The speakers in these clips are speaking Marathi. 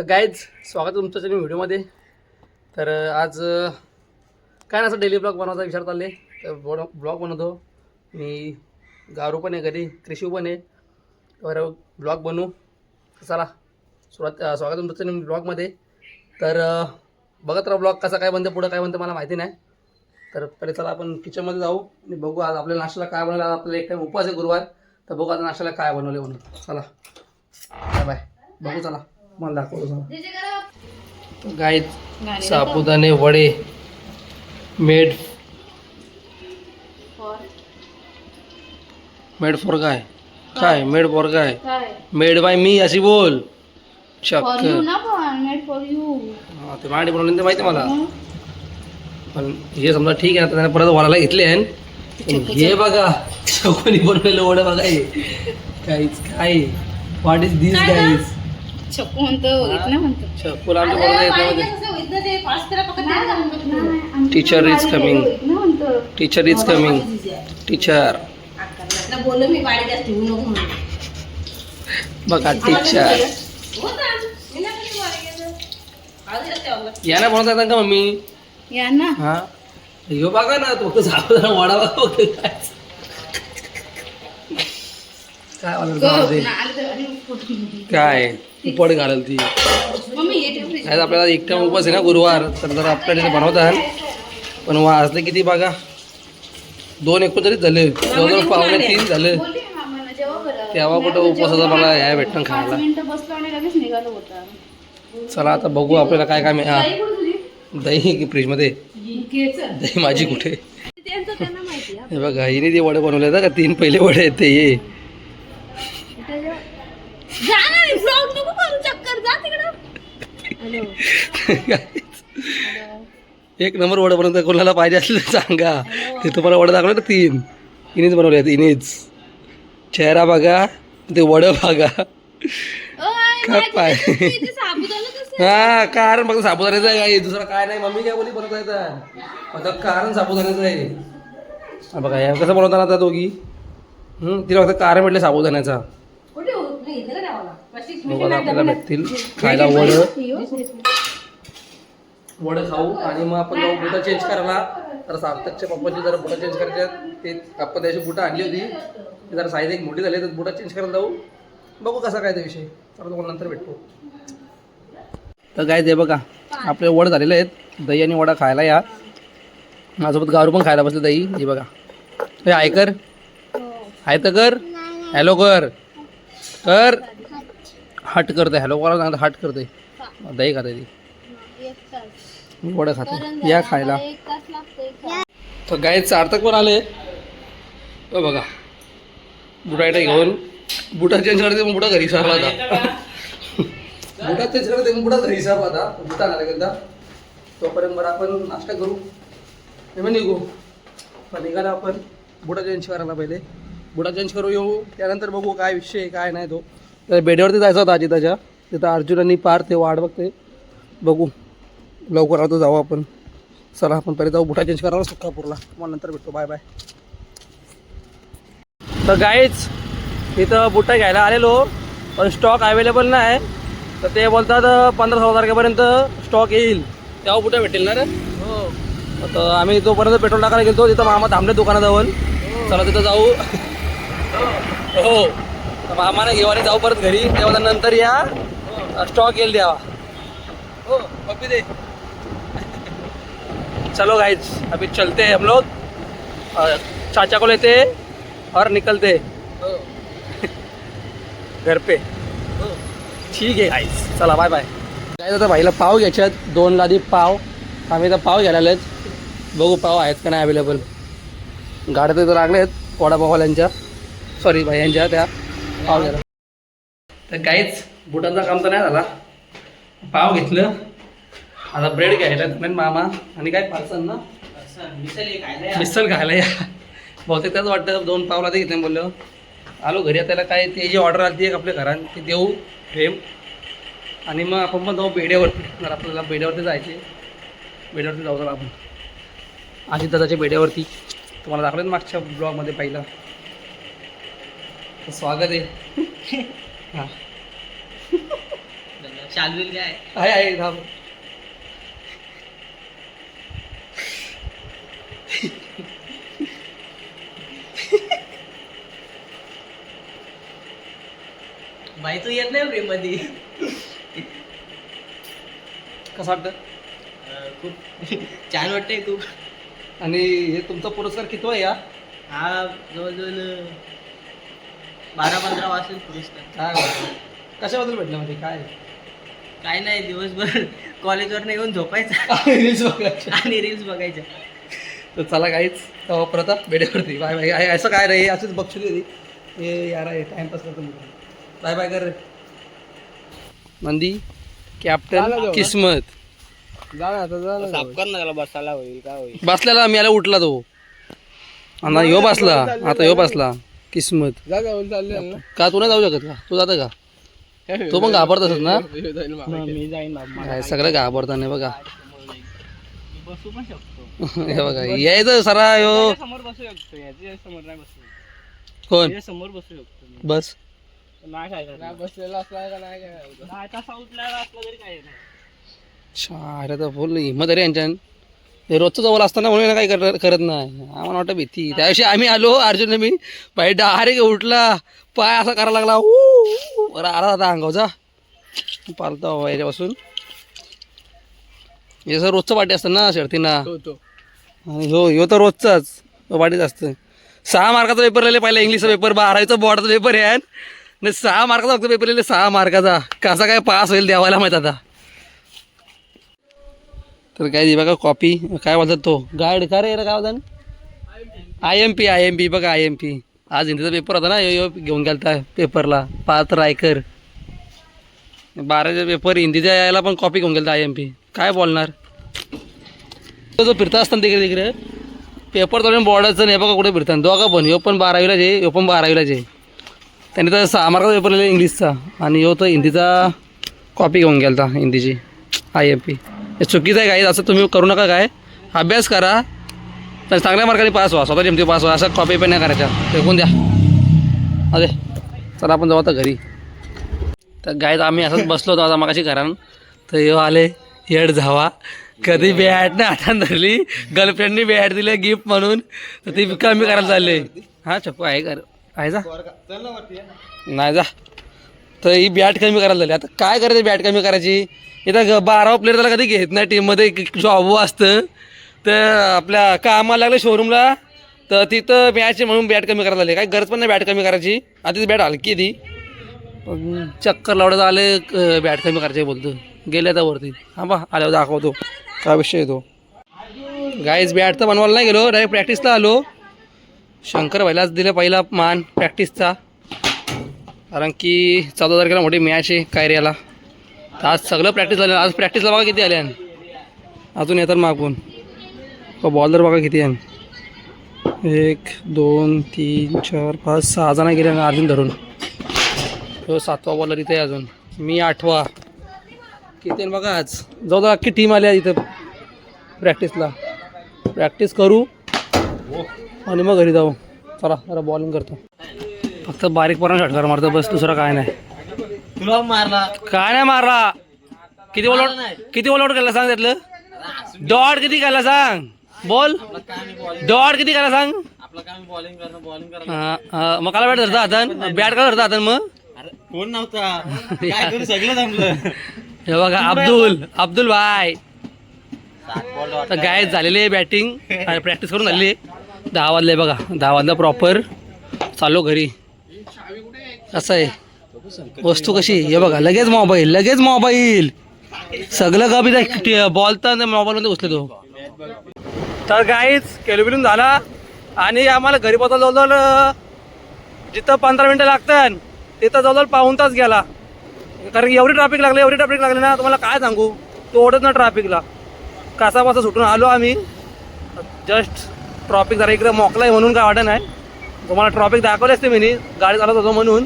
गाईज स्वागत आहे तुमचं चॅनल व्हिडिओमध्ये. तर आज काय ना असं डेली ब्लॉग बनवायचा विचार चालले. तर ब्लॉग बनवतो मी. गारू पण आहे घरी, कृषी पण आहे. तर ब्लॉग बनवू. चला स्वागत तुमचं चॅनल ब्लॉगमध्ये. तर बघत राहा ब्लॉग कसा काय बनते, पुढं काय बनतं मला माहिती नाही. तर पहिले चला आपण किचनमध्ये जाऊ आणि बघू आज आपल्या नाश्त्याला काय बनवलं. आज आपल्याला एक टाईम उपवास आहे गुरुवार. तर बघू आता नाश्त्याला काय बनवले म्हणून. चला बाय बाय, बघू. चला मला दाखवतो चला. गाईज साबुदाणे वडे मेड फॉर काय काय मेड फॉर काय मेड बाय मी अशी बोल. शक्कर ते माडी बनवले ते माहिती मला. पण हे समजा ठीक आहे. आता त्याने परत वराला घेतले आहे. हे बघा कोणी बनवलेलं वडं बघा. हे काहीच काय व्हॉट इज दिस गाईज. चक्कू म्हणतो चक्कूला आमच्या teacher is coming. Teacher is coming. Teacher बघा टीचर या ना बनवता येतात का मम्मी. या ना. हा ह्यो बघा ना तो झाला वडा बघा. काय काय उपड घालल ती. आज आपल्याला एक टाइम उपवास आहे ना गुरुवार. तर जर आपल्याला बनवतात पण वाजले किती बघा. 2 एकोणतरी झाले. जवळजवळ 2:45 झाले. तेव्हा कुठं उपवासाचा मला या भेटणं खायला. चला आता बघू आपल्याला काय काय हा दही फ्रीजमध्ये. दही माझी कुठे. हे बघा हिने ते वडे बनवले का 3 पहिले वडे आहेत ते. ये एक नंबर वडा बनवता. कोणाला पाहिजे असलं तर सांगा. ते तुम्हाला वडा दाखवलं तर 3 इनेच बनवले आहेत. इनेच चेहरा बघा, ते वडं बघा. काय पाय हा कारण बघा साबुदाण्याचं आहे काय दुसरं काय नाही. मम्मी काय बोली बनवता येतात आता कारण साबुदाण्याचं आहे. बघा या कसं बनवता आता दोघी. तिला फक्त कारण म्हटलं साबुदाण्याचा. बघा आपल्याला भेटतील खायला वडं खाऊ. आणि मग आपण जाऊ बुटा चेंज करायला. तर सार्थकच्या पप्पाची जरा बुटा चेंज करायच्या. ते आपण त्याची बुटा आणली होती. ती जरा साईज एक मोठी झाली तर बुटा चेंज करायला जाऊ. बघू कसा काय ते विषय. तर तुम्हाला नंतर भेटतो. तर काय ते बघा आपले वड झालेले आहेत. दही आणि वडा खायला या. माझ्यासोबत गारू पण खायला बसले दही. हे बघा हे आय कर हाय तर कर. हॅलो कर कर हट करते. हॅलो करायला सांगता हट करते. दही खाते ती. वडं खाते या खायला. तर गाय सार्थक पण आले. बघा बुटा घेऊन. बुटा चेंज करते मग बुटा घरी सारला आता. बुटा चेंज करते मग बुटा घरी सारला आता. बुटा घाला एकदा. तोपर्यंत बरं आपण नाश्ता करू. हे निघू. पण निघाला आपण बुटा चेंज करायला पहिले. बुटा चेंज करू येऊ. त्यानंतर बघू काय विषय काय नाही तो. तर बेड्यावरती जायचं होता आजी त्याच्या. तिथं अर्जुन आणि पार ते वाट बघते. बघू लवकर आता जाऊ आपण. चला आपण पहिले जाऊ बुटा चेंज करायला सुक्कापूरला. मग नंतर भेटतो. Bye bye. तर गाईच इथं बुटा घ्यायला आलेलो पण स्टॉक अवेलेबल नाही. तर ते बोलतात 15-16 तारखेपर्यंत स्टॉक येईल तेव्हा बुटा भेटेल ना रे. हो तर आम्ही तोपर्यंत पेट्रोल टाकायला गेलो. तिथं मामा थांबले दुकानाजवळ. चला तिथं जाऊ. हो तर मामाला घेऊ आणि जाऊ परत घरी. तेव्हा नंतर या स्टॉक येईल द्यावा. हो पप्पी दे. चलो गाइस अभी चलते हैं हम लोग. चाचा को लेते और निकलते घर पे. ठीक आहे गाइस चला बाय बाय. गाइस आता भाईला पाव घ्यायच्यात. 2 लादी पाव. आम्ही तर पाव घ्यायला आलेत. बघू पाव आहेत का नाही अवेलेबल. गाड्या तर लागल्या आहेत वडापाववाल्यांच्या. सॉरी भाई यांच्या त्या पाव घ्यायला. तर काहीच बुटांचा काम तर नाही झाला. पाव घेतलं. आता ब्रेड घ्यायला मामा आणि काय पार्सल ना मिसल खायला या. बहुतेक त्याच वाटतं 2 पावला ते घेतले बोललो. आलो घरी. त्याला काय ते जी ऑर्डर आली एक आपल्या घरात ती देऊ फ्रेम. आणि मग आपण पण जाऊ बेड्यावरती. जर आपल्याला बेड्यावरती जायचे. बेड्यावरती जाऊ. आपण आजी दादाच्या बेड्यावरती. तुम्हाला दाखवलं मागच्या ब्लॉगमध्ये पहिला. स्वागत आहे. हां शालविल काय आहे थांब. बाई तू येत नाही प्रेम मध्ये. कसं वाटतं? खूप छान वाटतंय खूप. आणि हे तुमचा पुरस्कार किती आहे या? हा जवळजवळ 12-15 वाजता पुरस्कार. काय वाटतं? कशाबद्दल भेटलं म्हणजे काय? काय नाही, दिवसभर कॉलेजवर येऊन झोपायचं रील्स बघायचे. आणि रील्स बघायच्या. तर चला काहीच परत भेटेवरती. Bye bye. असं काय रे, असंच बघशील हे यार आहे टाइमपास करतो. बाय बाय कर रे. मंदी कॅप्टन किस्मत साफ कर ना त्याला, बसायला होईल काय होईल. बसल्याला मी आला उठला तो. आता ह्यो बसला, आता ह्यो बसला किस्मत. का तू नाही जाऊ शकत का? तू जातं का? तो पण घाबरत असत ना? मी जाईन काय सगळं घाबरता नाही बघा. बसू पण शकतो. हे बघा यायचं सरा ह्यो. समोर बसू शकतो, याच्या समोर नाही बसू. कोण समोर बसू शकतो. बस नाही काय नाही बसलेला असला का नाही काय तसा उठलेला असला तरी काय नाही. अरे तर फुल हिंमत रे यांच्या. हे रोजचं जवळ असताना म्हणून ना काही करत नाही. आम्हाला वाटतं भीती. त्याविषयी आम्ही आलो अर्जुन मी पाय डायरेक्ट उठला, पाय असा करायला लागला. आला आता अंगावचा पालता याच्यापासून. हे सर रोजचं पाठी असतं ना शर्तीना. आणि ह्यो तर रोजचाच पाठीच असतं. 6 मार्काचा पेपर लिहिले पहिला इंग्लिशचा पेपर, 12वीचा बोर्डाचा पेपर आहे. आणि 6 मार्काचा फक्त पेपर लिहिले, 6 मार्काचा. कसा काय पास होईल देवाला माहीत आता. तर काय दे बघा कॉपी काय बोलतात तो गाईड का रे काय बोलतात? IMP बघा IMP. आज हिंदीचा पेपर होता ना, यो घेऊन गेलता पेपरला पात्र रायकर. 12वीचा पेपर हिंदीच्या यायला पण कॉपी घेऊन गेलता IMP. काय बोलणार? तो जो फिरता असताना तिकडे पेपर तोडून बोर्डाचं नाही बघा कुठे फिरतात दोघं पण. ह्यो पण 12वीलाच आहे, ह्यो पण 12वीलाच आहे. त्यांनी तर 6 मार्काचा पेपर लिहिला इंग्लिशचा, आणि ह्यो तर हिंदीचा कॉपी घेऊन गेलता हिंदीची IMP. हे चुकीचं आहे काही, असं तुम्ही करू नका. काय अभ्यास करा तर चांगल्या मार्काने पास व्हा, स्वतः जेमती पास व्हा. असं कॉपी पण नाही करायच्या, फेकून द्या. अरे चला आपण जाऊ आता घरी. तर गायत आम्ही असंच बसलो होतो आता मगाशी घरानं. तर ह्यो आले हेड जावा. कधी बॅटने हातात धरली, गर्लफ्रेंडनी बॅट दिली गिफ्ट म्हणून, तर ती कमी करायला चालले. हां चप्पू आहे कर आहे जा नाही जा. तर ही बॅट कमी करायला झाली. आता काय करायचं बॅट कमी करायची? इथं 12 प्लेअर त्याला कधी घेत नाही टीममध्ये. जॉब असतं तर आपल्या कामाला लागलं शोरूमला, तर तिथं मॅच म्हणून बॅट कमी करायला झाली. काही गरज पण नाही बॅट कमी करायची. आता ती बॅट हलकी ती चक्कर लावडत आले बॅट कमी करायचे बोलतो. गेले आता वरती. हां बा आल्यावर दाखवतो काय विषय येतो. गाईज बॅट तर बनवायला नाही गेलो, डायरेक्ट प्रॅक्टिसला आलो. शंकर व्हायलाच दिलं पहिला मान प्रॅक्टिसचा, कारण की 14 तारखेला मोठी मॅच आहे कायऱ्याला. आज सगळं प्रॅक्टिस झालं. आज प्रॅक्टिसला बघा किती आले अजून येतात मागून. बॉलर बघा किती आहे. 1 2 3 4 5 6 जण गेले ना अर्जुन धरून. तो 7वा बॉलर इथे आहे अजून, मी 8वा. किती बघा आज जवळ अख्खी टीम आली आहे इथं प्रॅक्टिसला. प्रॅक्टिस करू आणि मग घरी जाऊ. चला जरा बॉलिंग करतो. फक्त बारीक पोरांना षटकार मारतो बस, दुसरा काय नाही. तुला मारला काय नाही मारला. किती बॉल आउट केला सांग त्यातलं. डॉट किती केला सांग. बॉल डॉट किती केला सांग. आपलं काम बॉलिंग करणं. मग काला बॅट धरता हातान, बॅट का धरता हातान मग. कोण नव्हता काय करू सगळं जमलं. हे बघा अब्दुल भाई. तर गायब झालेले बॅटिंग प्रॅक्टिस करून झालेली. 10 वाजले बघा, 10 वाजता प्रॉपर चाललो घरी. असं आहे वस्तू कशी. हे बघा लगेच मोबाईल सगळं का बी बॉल तर मोबाईलमध्ये घुसले तो. तर गाईच केलबिलून झाला आणि आम्हाला घरी पोहोचायला जवळजवळ जिथं 15 मिनटं लागतात तिथं जवळजवळ पाऊण तास गेला. कारण की एवढी ट्रॅफिक लागली ना तुम्हाला काय सांगू. तो ओढत ना ट्रॅफिकला. कासापासा सुटून आलो आम्ही. जस्ट ट्रॉफिक जरा इकडे मोकला आहे म्हणून काय वाटत नाही. तुम्हाला ट्रॉफिक दाखवले असते मी गाडी चालत होतो म्हणून.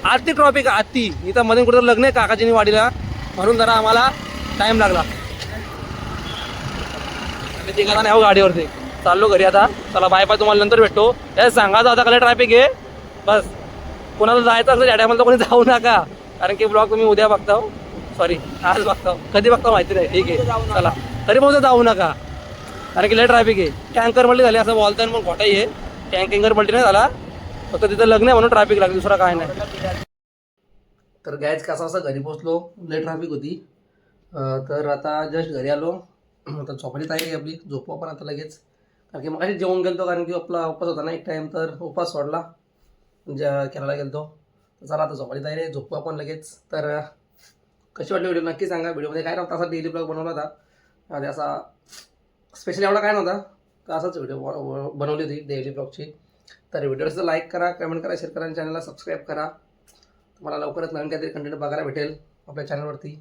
आज ती ट्रॉफिक आती इथं मध्ये कुठं लग्न आहे काकाजीनी वाडीला, म्हणून जरा आम्हाला टाईम लागला. आणि ते गाणं नाही गाडीवरती चाललो घरी आता. चला बाय बाय, तुम्हाला नंतर भेटतो. हे सांगायचं आता काय ट्रॅफिक आहे बस. कोणाला जायचं असेल या टायमाला तर कोणी जाऊ नका, कारण की ब्लॉग तुम्ही उद्या बघता. सॉरी आज बघता कधी बघता माहिती नाही. ठीक आहे चला तरी मग जाऊ नका कारण की लय ट्रॅफिक आहे. टँकर मल्टी झाली असं बोलताना मग खोटाही आहे. टँकर मल्टी नाही झाला फक्त तिथं लग्न आहे म्हणून ट्रॅफिक लागली दुसरा काय नाही. तर गॅस कसा असं घरी पोचलो लय ट्रॅफिक होती. तर आता जस्ट घरी आलो. आता झोपायची तयारी आहे आपली. झोपू आपण आता लगेच कारण की मग जेवण गेलतो कारण की आपला उपास होता ना एक टाईम तर उपास सोडला केरळला गेलतो. चला आता झोपायची तयारी आहे. झोपू आपण लगेच. तर कशी वाटली व्हिडिओ नक्की सांगा. व्हिडिओमध्ये काय नव्हता असा डेली ब्लॉग बनवला होता आणि असा स्पेशली एवढा काय नव्हता तर असाच व्हिडिओ बनवली होती डेली ब्लॉगची. तर व्हिडिओचं लाईक करा कमेंट करा शेअर करा आणि चॅनलला सबस्क्राईब करा. तुम्हाला लवकरच नवीन काहीतरी कंटेंट बघायला भेटेल आपल्या चॅनलवरती.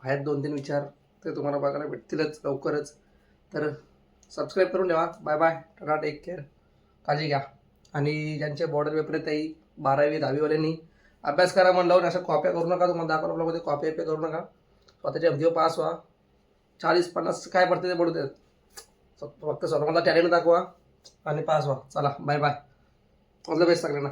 आहेत 2-3 विचार ते तुम्हाला बघायला भेटतीलच लवकरच. तर सबस्क्राईब करून ठेवा. Bye bye tata take care. काळजी घ्या. आणि ज्यांचे बॉर्डर पेपर आहेत त्याही 12वी 10वीवाल्यांनी अभ्यास करा मन लावून. अशा कॉप्या करू नका. तुम्हाला दाखवलं आपल्यामध्ये कॉप्या करू नका. स्वतःच्या एमजीओ पास व्हा. 40-50 काय पडते ते पडू देत. फक्त स्वतः मला टॅलेंट दाखवा आणि पास व्हा. चला bye bye. All the best सगळ्यांना.